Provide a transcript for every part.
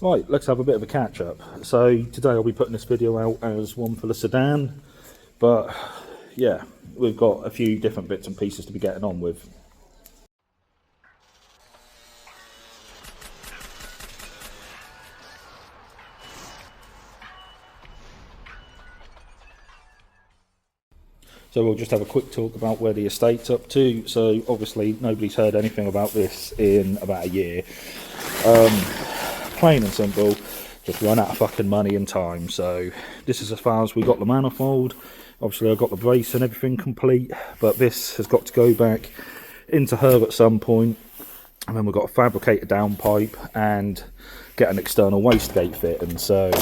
Right, let's have a bit of a catch up. So today I'll be putting this video out as one for the sedan, but yeah, we've got a few different bits and pieces to be getting on with. So we'll just have a quick talk about where the estate's up to. So obviously nobody's heard anything about this in about a year. Plain and simple, just run out of fucking money and time. So this is as far as we got the manifold. Obviously I've got the brace and everything complete, but this has got to go back into her at some point. And then we've got to fabricate a downpipe and get an external wastegate fit. And so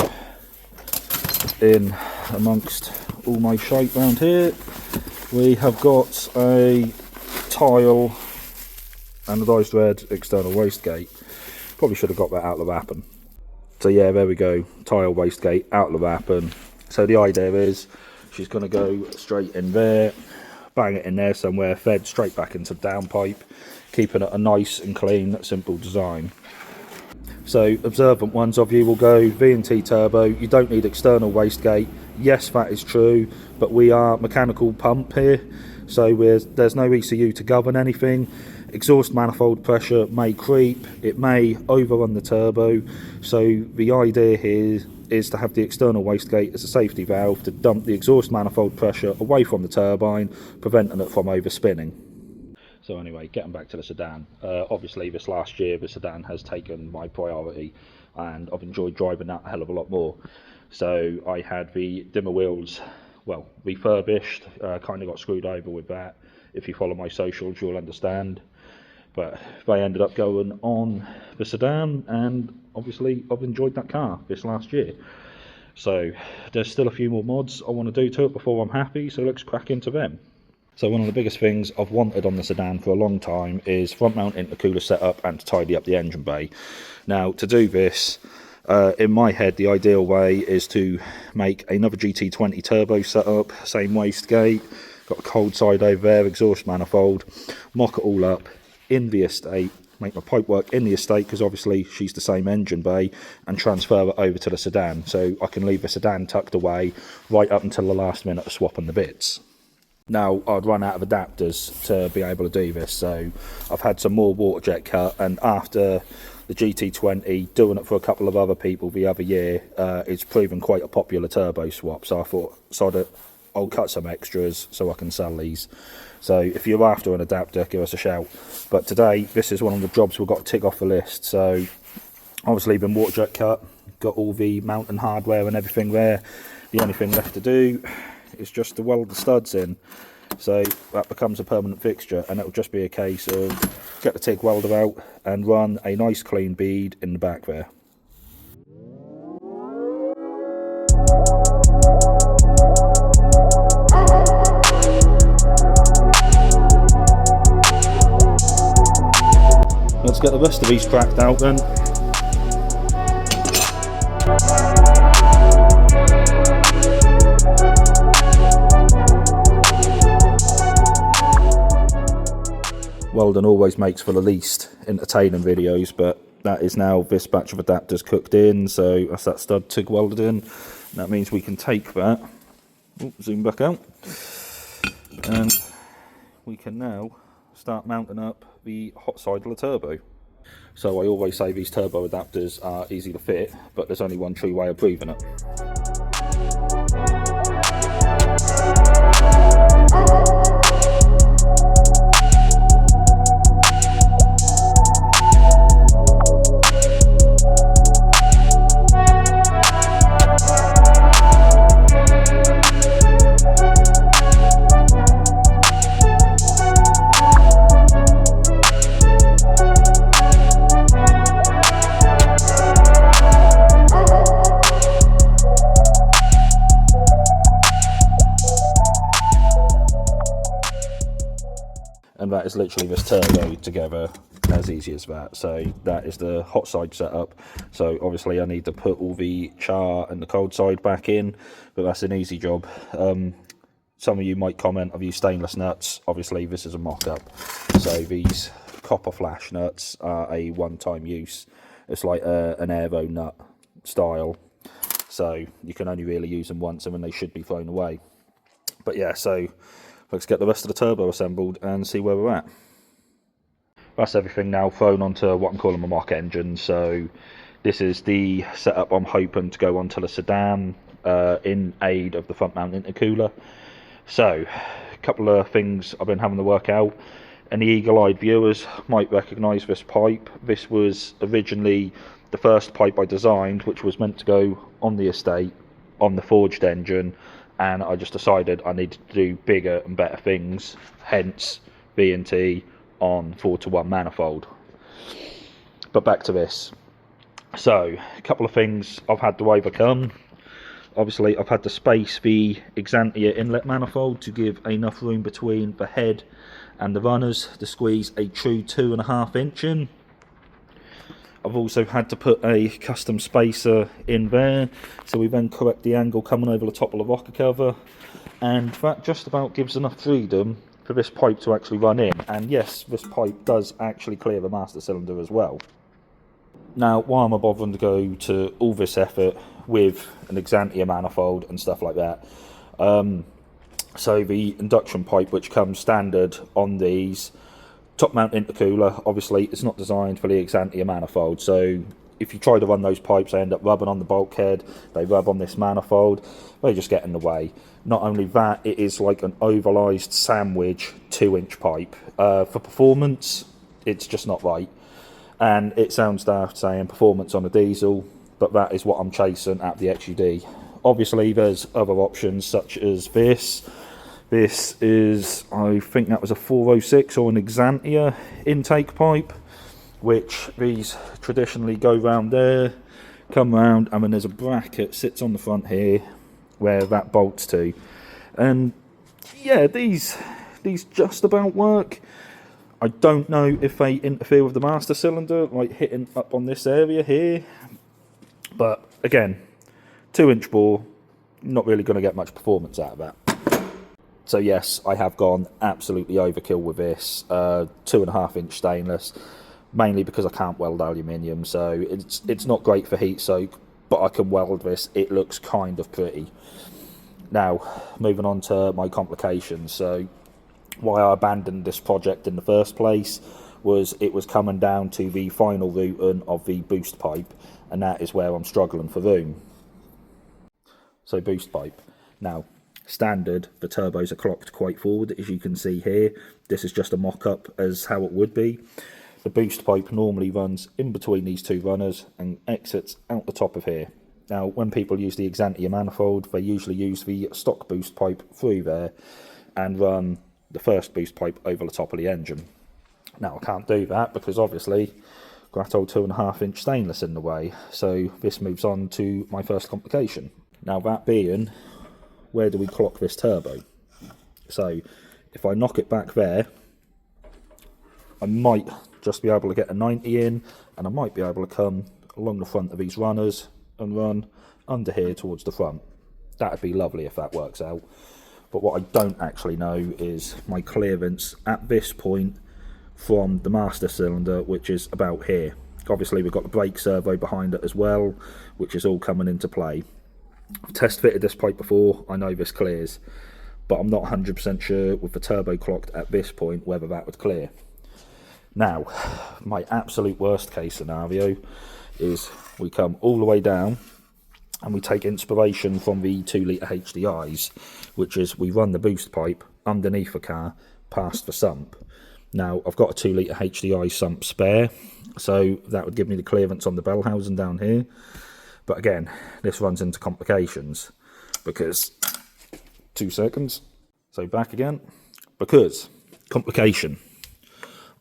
in amongst all my shite around here, we have got a tile anodised red external wastegate. Probably should have got that out of the wrapping. So yeah, there we go, tile wastegate out of the wrapping. So the idea is she's going to go straight in there, bang it in there somewhere, fed straight back into the downpipe, keeping it a nice and clean, simple design. So observant ones of you will go V&T turbo, you don't need external wastegate. Yes, that is true, but we are mechanical pump here, so there's no ECU to govern anything. Exhaust manifold pressure may creep, it may overrun the turbo, so the idea here is to have the external wastegate as a safety valve to dump the exhaust manifold pressure away from the turbine, preventing it from overspinning. So anyway, getting back to the sedan, obviously this last year the sedan has taken my priority and I've enjoyed driving that a hell of a lot more. So I had the dimmer wheels, well, refurbished, kind of got screwed over with that. If you follow my socials you'll understand. But they ended up going on the sedan, and obviously I've enjoyed that car this last year. So there's still a few more mods I want to do to it before I'm happy, so let's crack into them. So one of the biggest things I've wanted on the sedan for a long time is front mount intercooler setup and to tidy up the engine bay. Now to do this, in my head the ideal way is to make another Gt20 turbo setup, same wastegate, got a cold side over there, exhaust manifold, mock it all up in the estate, make my pipe work in the estate because obviously she's the same engine bay, and transfer it over to the sedan so I can leave the sedan tucked away right up until the last minute of swapping the bits. Now I'd run out of adapters to be able to do this, so I've had some more water jet cut, and after the GT20 doing it for a couple of other people the other year, it's proven quite a popular turbo swap, so I thought sod it, I'll cut some extras so I can sell these. So if you're after an adapter, give us a shout. But today this is one of the jobs we've got to tick off the list. So obviously been water jet cut, got all the mounting hardware and everything there. The only thing left to do is just to weld the studs in, so that becomes a permanent fixture, and it'll just be a case of get the TIG welder out and run a nice clean bead in the back there. Let's get the rest of these cracked out then. Welding always makes for the least entertaining videos, but that is now this batch of adapters cooked in, so that's that stud TIG welded in. That means we can take that, zoom back out, and we can now start mounting up the hot side of the turbo. So I always say these turbo adapters are easy to fit, but there's only one true way of proving it. And that is literally this turbo together, as easy as that. So that is the hot side setup. So obviously I need to put all the char and the cold side back in, but that's an easy job. Some of you might comment, I've used stainless nuts. Obviously this is a mock-up, so these copper flash nuts are a one-time use. It's like an aero nut style, so you can only really use them once and then they should be thrown away. But yeah, so let's get the rest of the turbo assembled and see where we're at. That's everything now thrown onto what I'm calling my mock engine. So this is the setup I'm hoping to go onto the sedan in aid of the front mount intercooler. So a couple of things I've been having to work out. Any eagle-eyed viewers might recognise this pipe. This was originally the first pipe I designed, which was meant to go on the estate on the forged engine, and I just decided I needed to do bigger and better things, hence B&T on 4:1 manifold. But back to this. So a couple of things I've had to overcome. Obviously I've had to space the Xantia inlet manifold to give enough room between the head and the runners to squeeze a true 2.5 inch in. I've also had to put a custom spacer in there, so we then correct the angle coming over the top of the rocker cover, and that just about gives enough freedom for this pipe to actually run in. And yes, this pipe does actually clear the master cylinder as well. Now, why am I bothering to go to all this effort with an Xantia manifold and stuff like that? So the induction pipe, which comes standard on these top mount intercooler, obviously it's not designed for the Xantia manifold, so if you try to run those pipes, they end up rubbing on the bulkhead, they rub on this manifold, they just get in the way. Not only that, it is like an ovalised sandwich 2-inch pipe. For performance, it's just not right. And it sounds daft saying performance on a diesel, but that is what I'm chasing at the XUD. Obviously, there's other options such as this. This is, I think that was a 406 or an Xantia intake pipe, which these traditionally go round there, come round, and then there's a bracket sits on the front here where that bolts to. And yeah, these just about work. I don't know if they interfere with the master cylinder, like hitting up on this area here, but again, 2-inch bore, not really going to get much performance out of that. So yes, I have gone absolutely overkill with this 2.5 inch stainless, mainly because I can't weld aluminium, so it's not great for heat soak, but I can weld this. It looks kind of pretty. Now, moving on to my complications. So why I abandoned this project in the first place was it was coming down to the final routing of the boost pipe, and that is where I'm struggling for room. So boost pipe. Now, standard, the turbos are clocked quite forward, as you can see here. This is just a mock-up as how it would be. The boost pipe normally runs in between these two runners and exits out the top of here. Now, when people use the Xantia manifold, they usually use the stock boost pipe through there and run the first boost pipe over the top of the engine. Now, I can't do that because obviously got that old 2.5 inch stainless in the way, so this moves on to my first complication. Now, that being, where do we clock this turbo? So if I knock it back there, I might just be able to get a 90 in, and I might be able to come along the front of these runners and run under here towards the front. That would be lovely if that works out. But what I don't actually know is my clearance at this point from the master cylinder, which is about here. Obviously we've got the brake servo behind it as well, which is all coming into play. I've test fitted this pipe before, I know this clears, but I'm not 100% sure with the turbo clocked at this point whether that would clear. Now, my absolute worst case scenario is we come all the way down and we take inspiration from the 2 litre HDIs, which is we run the boost pipe underneath the car past the sump. Now, I've got a 2 litre HDI sump spare, so that would give me the clearance on the bell housing down here. But again, this runs into complications because, 2 seconds, so back again, because, complication,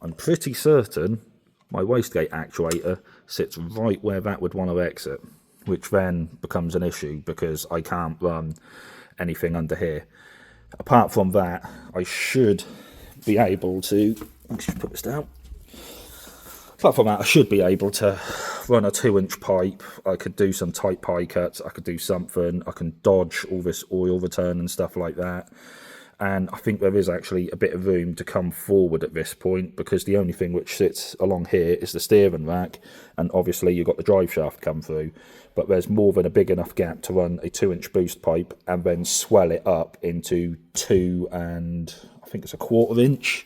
I'm pretty certain my wastegate actuator sits right where that would want to exit, which then becomes an issue because I can't run anything under here. Apart from that, I should be able to, let's just put this down. Apart from that, I should be able to run a 2-inch pipe. I could do some tight pie cuts, I could do something, I can dodge all this oil return and stuff like that. and I think there is actually a bit of room to come forward at this point, because the only thing which sits along here is the steering rack, and obviously you've got the drive shaft come through, but there's more than a big enough gap to run a 2-inch boost pipe and then swell it up into 2 and I think it's a 1/4 inch.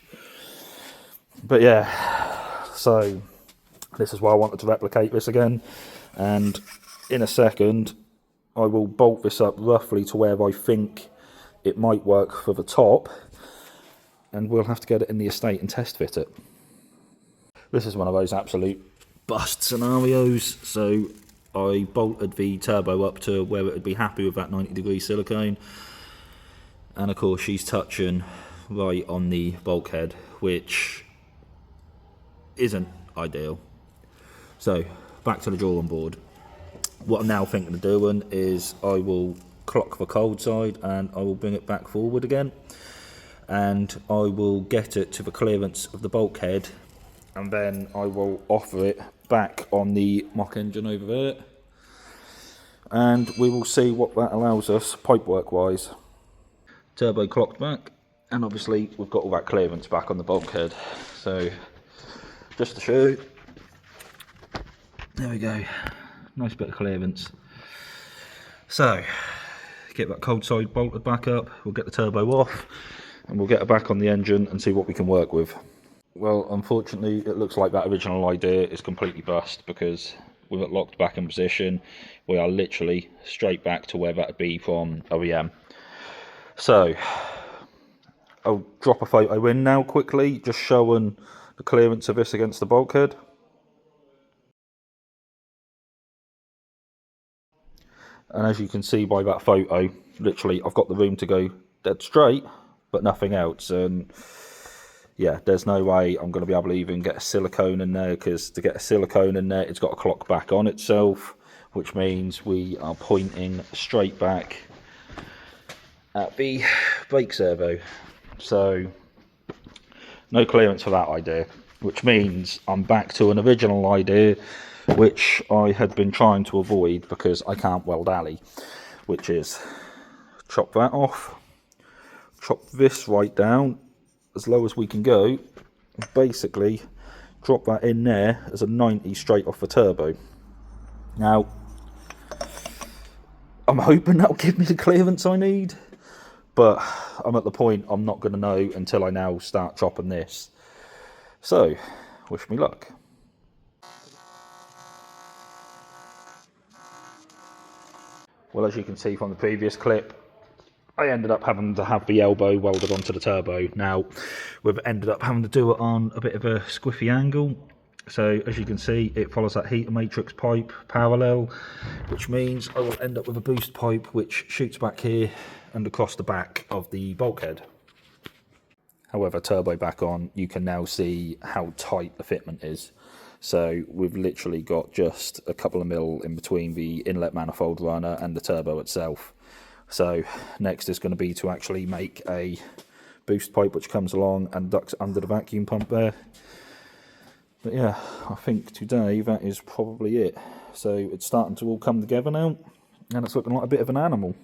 But yeah, so this is why I wanted to replicate this again, and in a second I will bolt this up roughly to where I think it might work for the top, and we'll have to get it in the estate and test fit it. This is one of those absolute bust scenarios. So I bolted the turbo up to where it would be happy with that 90-degree silicone, and of course she's touching right on the bulkhead, which isn't ideal. So back to the drawing board. What I'm now thinking of doing is I will clock the cold side and I will bring it back forward again, and I will get it to the clearance of the bulkhead, and then I will offer it back on the mock engine over there, and we will see what that allows us pipework wise. Turbo clocked back, and obviously we've got all that clearance back on the bulkhead. So just to show you, there we go, nice bit of clearance. So get that cold side bolted back up, we'll get the turbo off, and we'll get it back on the engine and see what we can work with. Well, unfortunately it looks like that original idea is completely bust, because with it locked back in position we are literally straight back to where that would be from OEM. So I'll drop a photo in now quickly, just showing the clearance of this against the bulkhead. And as you can see by that photo, literally I've got the room to go dead straight, but nothing else. And yeah, there's no way I'm going to be able to even get a silicone in there, because to get a silicone in there, it's got to clock back on itself, which means we are pointing straight back at the brake servo. So no clearance for that idea, which means I'm back to an original idea, which I had been trying to avoid because I can't weld alley, which is chop that off, chop this right down as low as we can go, basically drop that in there as a 90 straight off the turbo. Now I'm hoping that'll give me the clearance I need, but I'm at the point I'm not going to know until I now start chopping this. So wish me luck. Well, as you can see from the previous clip, I ended up having to have the elbow welded onto the turbo. Now, we've ended up having to do it on a bit of a squiffy angle. So, as you can see, it follows that heater matrix pipe parallel, which means I will end up with a boost pipe which shoots back here and across the back of the bulkhead. However, turbo back on, you can now see how tight the fitment is. So we've literally got just a couple of mil in between the inlet manifold runner and the turbo itself. So next is going to be to actually make a boost pipe which comes along and ducks under the vacuum pump there. But yeah, I think today that is probably it. So it's starting to all come together now, and it's looking like a bit of an animal.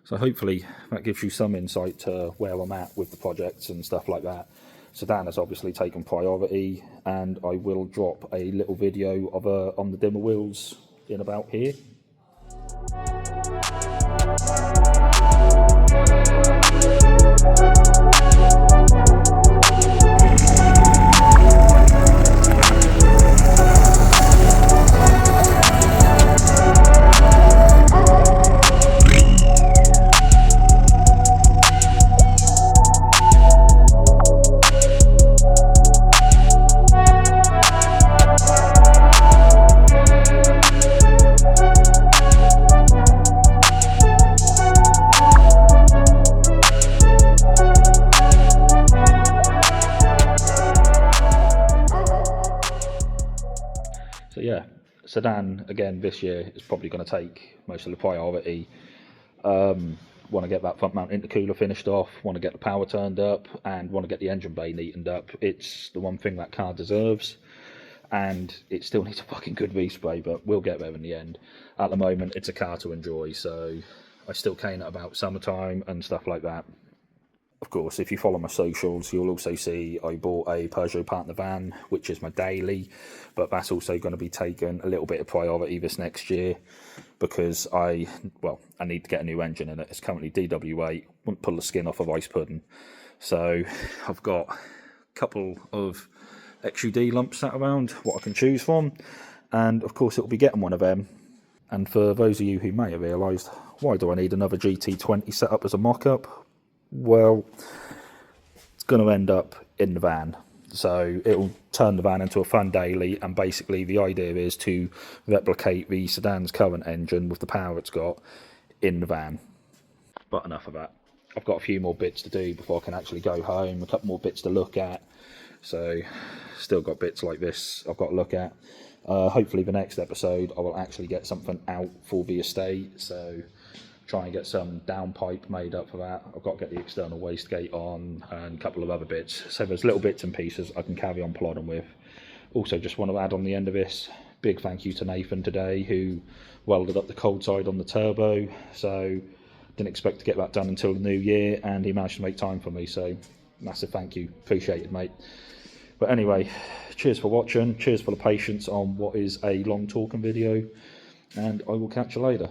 So hopefully that gives you some insight to where I'm at with the projects and stuff like that. Sedan has obviously taken priority, and I will drop a little video of on the dimmer wheels in about here. So yeah, Sedan again this year is probably going to take most of the priority. Want to get that front mount intercooler finished off, want to get the power turned up, and want to get the engine bay neatened up. It's the one thing that car deserves, and it still needs a fucking good respray, but we'll get there in the end. At the moment, it's a car to enjoy, so I still cane it about summertime and stuff like that. Of course, if you follow my socials, you'll also see I bought a Peugeot partner van, which is my daily, but that's also going to be taking a little bit of priority this next year because I need to get a new engine in it. It's currently DW8, wouldn't pull the skin off of ice pudding. So I've got a couple of XUD lumps sat around, what I can choose from, and of course it'll be getting one of them. And for those of you who may have realised, why do I need another GT20 set up as a mock-up? Well, it's going to end up in the van. So it'll turn the van into a fun daily, and basically the idea is to replicate the Sedan's current engine with the power it's got in the van. But enough of that. I've got a few more bits to do before I can actually go home, a couple more bits to look at. So still got bits like this I've got to look at. Hopefully the next episode I will actually get something out for the estate, so try and get some downpipe made up for that. I've got to get the external wastegate on and a couple of other bits. So there's little bits and pieces I can carry on plodding with. Also just want to add on the end of this, big thank you to Nathan today who welded up the cold side on the turbo. So didn't expect to get that done until the new year, and he managed to make time for me, so massive thank you, appreciate it, mate. But anyway, cheers for watching, cheers for the patience on what is a long talking video, and I will catch you later.